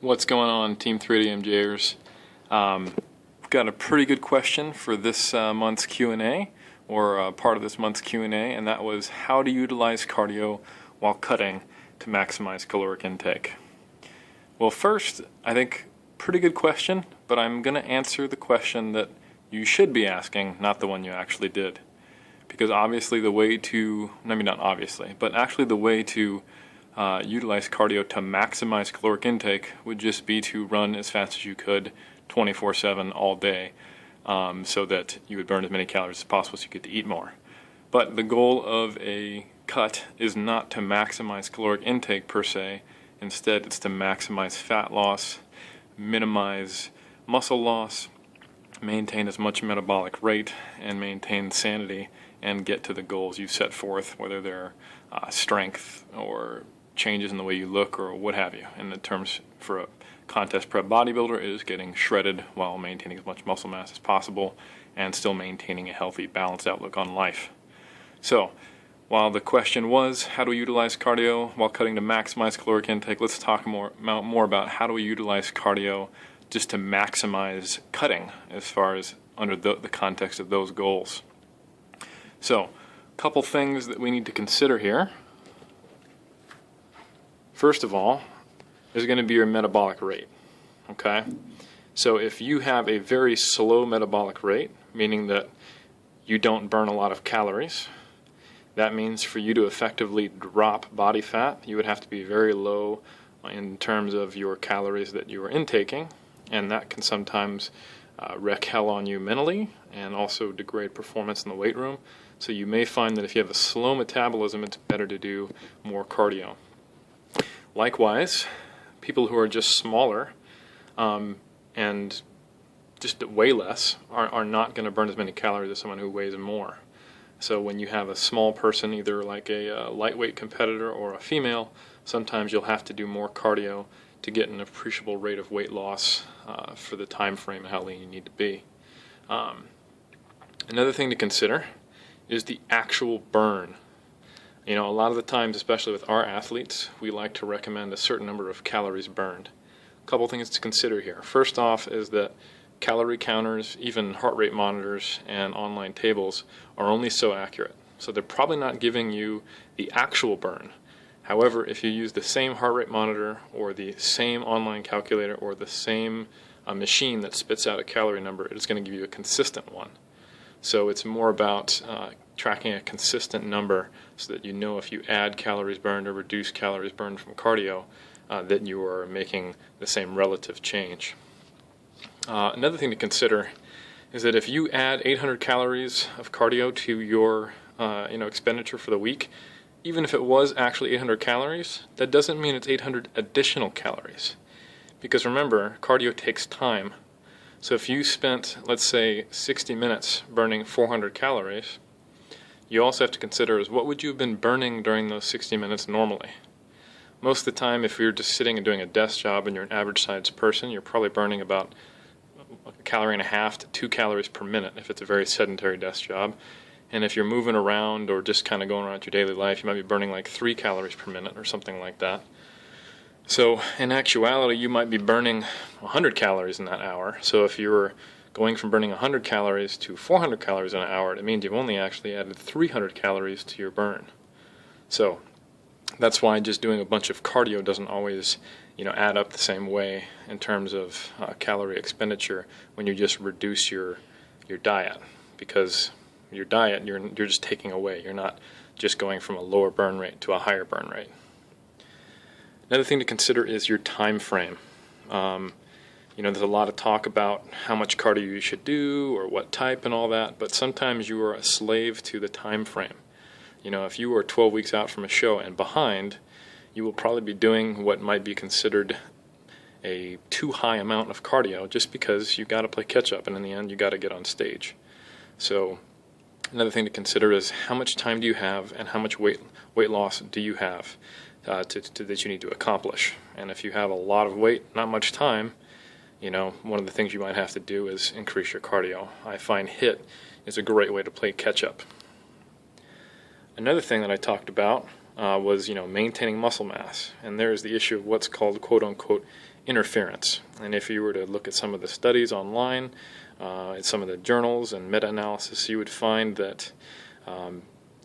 What's going on, Team 3DMJers? Got a pretty good question for this month's Q&A, or part of this month's Q&A, and that was how to utilize cardio while cutting to maximize caloric intake. Well, first, I think pretty good question, but I'm going to answer the question that you should be asking, not the one you actually did. Because obviously the way to, maybe not obviously, but actually the way to utilize cardio to maximize caloric intake would just be to run as fast as you could 24/7 all day, so that you would burn as many calories as possible so you get to eat more. But the goal of a cut is not to maximize caloric intake per se. Instead, it's to maximize fat loss, minimize muscle loss, maintain as much metabolic rate, and maintain sanity and get to the goals you set forth, whether they're strength or changes in the way you look or what have you. In the terms for a contest prep bodybuilder, it is getting shredded while maintaining as much muscle mass as possible and still maintaining a healthy, balanced outlook on life. So, while the question was how do we utilize cardio while cutting to maximize caloric intake, let's talk more about how do we utilize cardio just to maximize cutting as far as under the context of those goals. So, a couple things that we need to consider here. First of all, is going to be your metabolic rate, okay? So if you have a very slow metabolic rate, meaning that you don't burn a lot of calories, that means for you to effectively drop body fat, you would have to be very low in terms of your calories that you are intaking, and that can sometimes wreak hell on you mentally and also degrade performance in the weight room. So you may find that if you have a slow metabolism, it's better to do more cardio. Likewise, people who are just smaller and just weigh less are not going to burn as many calories as someone who weighs more. So when you have a small person, either like a lightweight competitor or a female, sometimes you'll have to do more cardio to get an appreciable rate of weight loss for the time frame and how lean you need to be. Another thing to consider is the actual burn. You know, a lot of the times, especially with our athletes, we like to recommend a certain number of calories burned. A couple things to consider here. First off is that calorie counters, even heart rate monitors and online tables are only so accurate. So they're probably not giving you the actual burn. However, if you use the same heart rate monitor or the same online calculator or the same machine that spits out a calorie number, it's going to give you a consistent one. So it's more about tracking a consistent number so that you know if you add calories burned or reduce calories burned from cardio, that you are making the same relative change. Another thing to consider is that if you add 800 calories of cardio to your expenditure for the week, even if it was actually 800 calories, that doesn't mean it's 800 additional calories. Because remember, cardio takes time. So if you spent, let's say, 60 minutes burning 400 calories, you also have to consider is what would you have been burning during those 60 minutes normally? Most of the time, if you're just sitting and doing a desk job and you're an average-sized person, you're probably burning about 1.5 calories to 2 calories per minute if it's a very sedentary desk job. And if you're moving around or just kind of going around your daily life, you might be burning like 3 calories per minute or something like that. So in actuality, you might be burning 100 calories in that hour. So if you're going from burning 100 calories to 400 calories in an hour, it means you've only actually added 300 calories to your burn. So that's why just doing a bunch of cardio doesn't always, add up the same way in terms of calorie expenditure when you just reduce your diet. Because your diet, you're just taking away. You're not just going from a lower burn rate to a higher burn rate. Another thing to consider is your time frame. There's a lot of talk about how much cardio you should do or what type and all that, but sometimes you are a slave to the time frame. If you are 12 weeks out from a show and behind, you will probably be doing what might be considered a too high amount of cardio just because you got to play catch up, and in the end you got to get on stage. So another thing to consider is how much time do you have and how much weight loss do you have that you need to accomplish. And if you have a lot of weight, not much time, one of the things you might have to do is increase your cardio. I find HIIT is a great way to play catch up. Another thing that I talked about was maintaining muscle mass, and there's the issue of what's called quote unquote interference. And if you were to look at some of the studies online, in some of the journals and meta-analysis, you would find that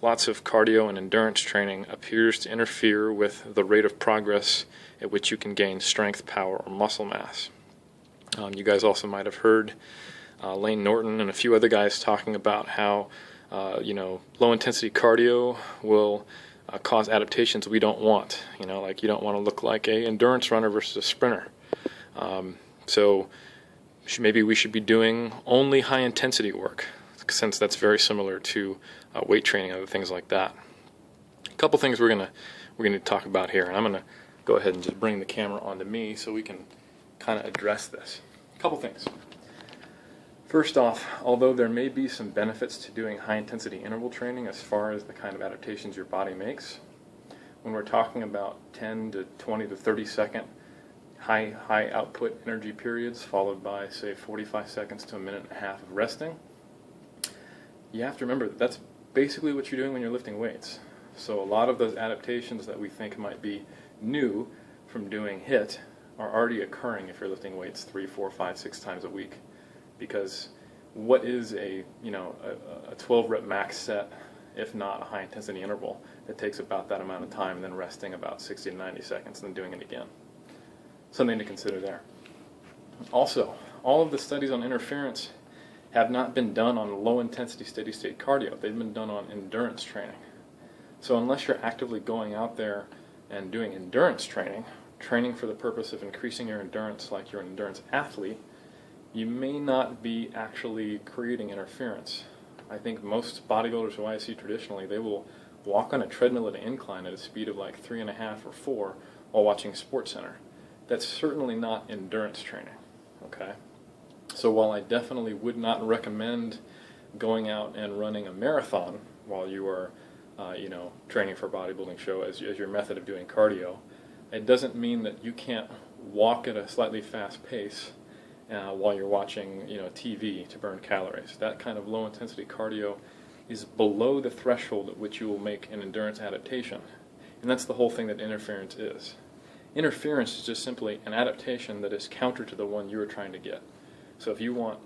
lots of cardio and endurance training appears to interfere with the rate of progress at which you can gain strength, power, or muscle mass. You guys also might have heard Lane Norton and a few other guys talking about how low-intensity cardio will cause adaptations we don't want. Like you don't want to look like a endurance runner versus a sprinter. So maybe we should be doing only high-intensity work, since that's very similar to weight training and other things like that. A couple things we're gonna talk about here, and I'm gonna go ahead and just bring the camera onto me so we can kind of address this. A couple things. First off, although there may be some benefits to doing high-intensity interval training as far as the kind of adaptations your body makes, when we're talking about 10 to 20 to 30 second high output energy periods followed by, say, 45 seconds to a minute and a half of resting, you have to remember that that's basically what you're doing when you're lifting weights. So a lot of those adaptations that we think might be new from doing HIIT are already occurring if you're lifting weights 3, 4, 5, 6 times a week. Because what is a 12 rep max set, if not a high intensity interval, that takes about that amount of time and then resting about 60 to 90 seconds and then doing it again? Something to consider there. Also, all of the studies on interference have not been done on low intensity steady state cardio. They've been done on endurance training. So unless you're actively going out there and doing endurance training for the purpose of increasing your endurance like you're an endurance athlete, you may not be actually creating interference. I think most bodybuilders who I see traditionally, they will walk on a treadmill at an incline at a speed of like 3.5 or 4 while watching SportsCenter. That's certainly not endurance training, okay? So while I definitely would not recommend going out and running a marathon while you are, training for a bodybuilding show as your method of doing cardio, it doesn't mean that you can't walk at a slightly fast pace while you're watching, TV to burn calories. That kind of low-intensity cardio is below the threshold at which you will make an endurance adaptation, and that's the whole thing that interference is. Interference is just simply an adaptation that is counter to the one you are trying to get. So if you want,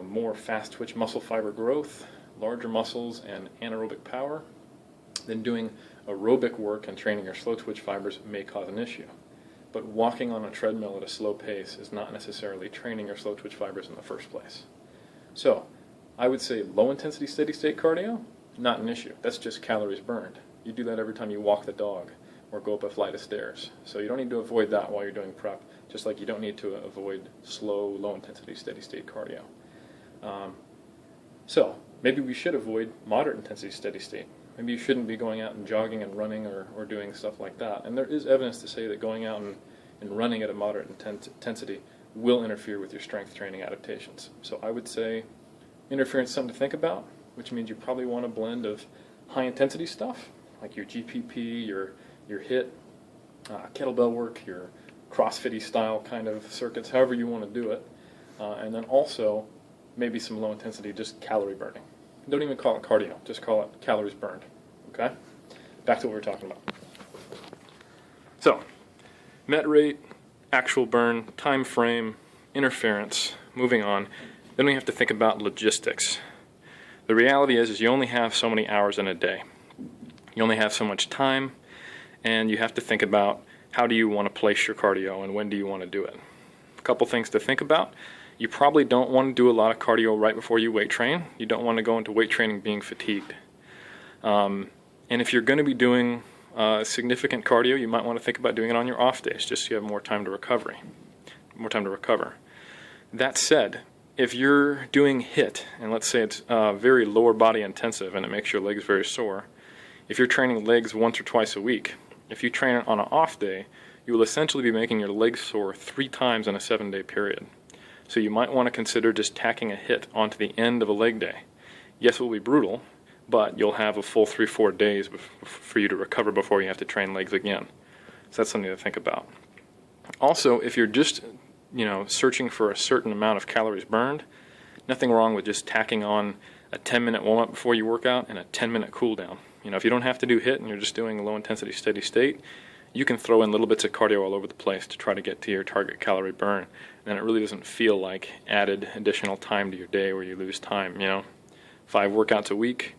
more fast-twitch muscle fiber growth, larger muscles, and anaerobic power, then doing aerobic work and training your slow-twitch fibers may cause an issue. But walking on a treadmill at a slow pace is not necessarily training your slow-twitch fibers in the first place. So I would say low-intensity steady-state cardio, not an issue. That's just calories burned. You do that every time you walk the dog or go up a flight of stairs. So you don't need to avoid that while you're doing prep, just like you don't need to avoid slow, low-intensity steady-state cardio. So maybe we should avoid moderate-intensity steady-state. Maybe you shouldn't be going out and jogging and running or doing stuff like that. And there is evidence to say that going out and running at a moderate intensity will interfere with your strength training adaptations. So I would say interference is something to think about, which means you probably want a blend of high-intensity stuff, like your GPP, your HIIT, kettlebell work, your CrossFit-y style kind of circuits, however you want to do it. And then also maybe some low-intensity, just calorie burning. Don't even call it cardio, just call it calories burned, okay? Back to what we were talking about. So, met rate, actual burn, time frame, interference, moving on. Then we have to think about logistics. The reality is you only have so many hours in a day. You only have so much time, and you have to think about how do you want to place your cardio and when do you want to do it. A couple things to think about. You probably don't want to do a lot of cardio right before you weight train. You don't want to go into weight training being fatigued. And if you're going to be doing significant cardio, you might want to think about doing it on your off days, just so you have more time to recover. That said, if you're doing HIIT, and let's say it's very lower body intensive and it makes your legs very sore, if you're training legs once or twice a week, if you train it on an off day, you will essentially be making your legs sore 3 times in a 7-day period. So you might want to consider just tacking a HIIT onto the end of a leg day. Yes, it will be brutal, but you'll have a full 3-4 days for you to recover before you have to train legs again. So that's something to think about. Also, if you're just searching for a certain amount of calories burned, nothing wrong with just tacking on a 10-minute warm-up before you work out and a 10-minute cool down. If you don't have to do HIIT and you're just doing a low-intensity steady state, you can throw in little bits of cardio all over the place to try to get to your target calorie burn, and it really doesn't feel like added additional time to your day where you lose time. 5 workouts a week,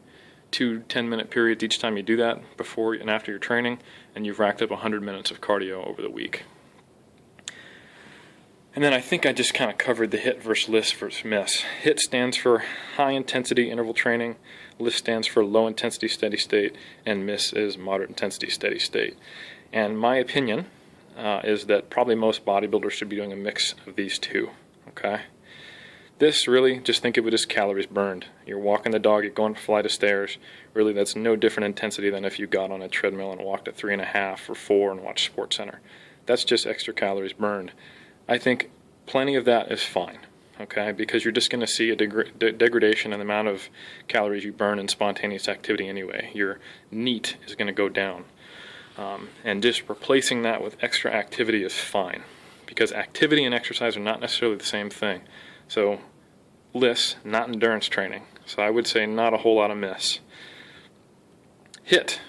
2 10-minute periods each time you do that, before and after your training, and you've racked up 100 minutes of cardio over the week. And then I think I just kind of covered the HIIT versus LISS versus miss. HIIT stands for high intensity interval training, LISS stands for low intensity steady state, and miss is moderate intensity steady state. And my opinion is that probably most bodybuilders should be doing a mix of these two. Okay? This really, just think of it as calories burned. You're walking the dog, you're going up a flight of stairs. Really, that's no different intensity than if you got on a treadmill and walked at 3.5 or 4 and watched SportsCenter. That's just extra calories burned. I think plenty of that is fine, okay, because you're just going to see a degradation in the amount of calories you burn in spontaneous activity anyway. Your NEAT is going to go down. And just replacing that with extra activity is fine, because activity and exercise are not necessarily the same thing. So LISS, not endurance training. So I would say not a whole lot of miss. HIIT,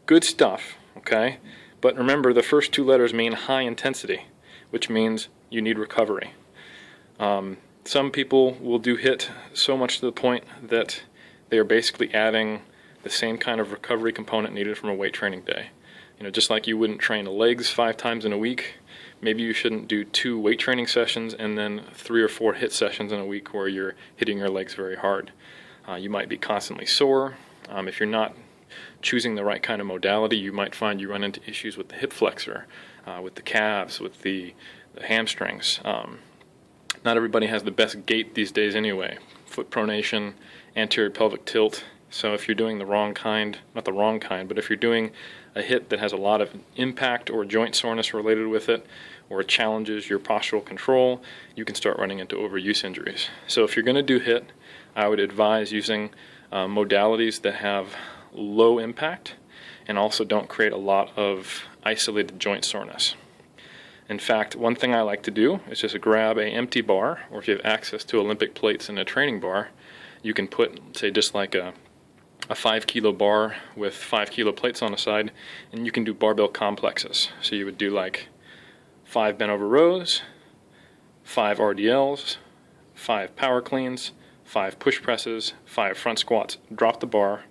good stuff, okay? But remember, the first 2 letters mean high intensity, which means you need recovery. Some people will do HIIT so much to the point that they are basically adding the same kind of recovery component needed from a weight training day. Just like you wouldn't train the legs 5 times in a week, maybe you shouldn't do 2 weight training sessions and then 3 or 4 HIIT sessions in a week where you're hitting your legs very hard. You might be constantly sore. If you're not choosing the right kind of modality, you might find you run into issues with the hip flexor, with the calves, with the hamstrings. Not everybody has the best gait these days anyway. Foot pronation, anterior pelvic tilt. So if you're doing the wrong kind, not the wrong kind, but if you're doing a HIIT that has a lot of impact or joint soreness related with it, or it challenges your postural control, you can start running into overuse injuries. So if you're going to do HIIT, I would advise using modalities that have low impact and also don't create a lot of isolated joint soreness. In fact, one thing I like to do is just grab an empty bar, or if you have access to Olympic plates and a training bar, you can put, say, just like a 5-kilo bar with 5-kilo plates on the side, and you can do barbell complexes. So you would do like 5 bent over rows, 5 RDLs, 5 power cleans, 5 push presses, 5 front squats, drop the bar,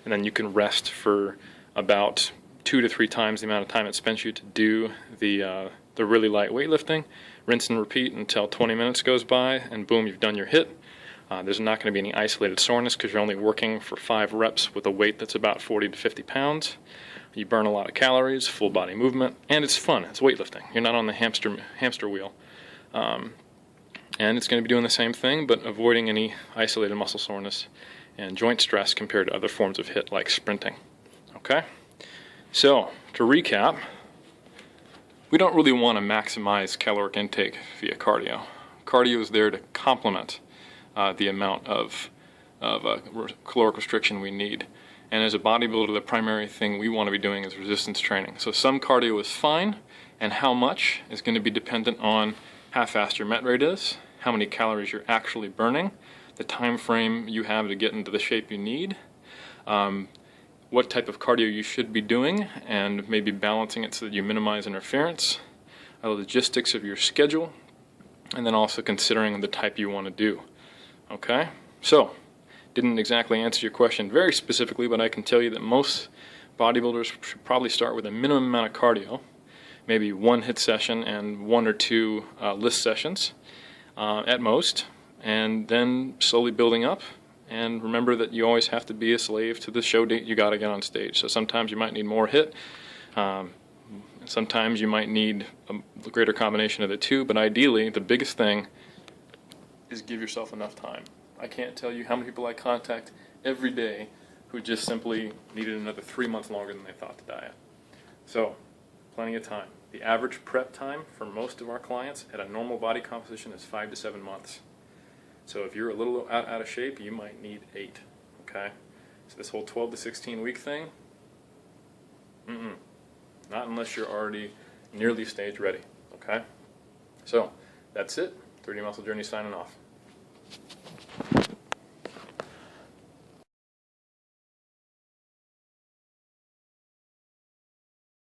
and then you can rest for about 2 to 3 times the amount of time it spends you to do the really light weightlifting. Rinse and repeat until 20 minutes goes by, and boom, you've done your HIIT. There's not going to be any isolated soreness because you're only working for 5 reps with a weight that's about 40 to 50 pounds. You burn a lot of calories, full body movement, and it's fun. It's weightlifting. You're not on the hamster wheel. And it's going to be doing the same thing, but avoiding any isolated muscle soreness and joint stress compared to other forms of HIIT like sprinting. Okay? So, to recap, we don't really want to maximize caloric intake via cardio. Cardio is there to complement the amount of caloric restriction we need. And as a bodybuilder, the primary thing we want to be doing is resistance training. So some cardio is fine, and how much is going to be dependent on how fast your met rate is, how many calories you're actually burning, the time frame you have to get into the shape you need, what type of cardio you should be doing, and maybe balancing it so that you minimize interference, the logistics of your schedule, and then also considering the type you want to do. Okay? So, didn't exactly answer your question very specifically, but I can tell you that most bodybuilders should probably start with a minimum amount of cardio, maybe 1 HIIT session and 1 or 2 LISS sessions at most, and then slowly building up. And remember that you always have to be a slave to the show date you got to get on stage. So sometimes you might need more HIIT, sometimes you might need a greater combination of the two, but ideally the biggest thing is give yourself enough time. I can't tell you how many people I contact every day who just simply needed another 3 months longer than they thought to diet. So, plenty of time. The average prep time for most of our clients at a normal body composition is 5 to 7 months. So if you're a little out of shape, you might need 8, okay? So this whole 12 to 16 week thing, not unless you're already nearly stage ready, okay? So, that's it. 3D Muscle Journey signing off.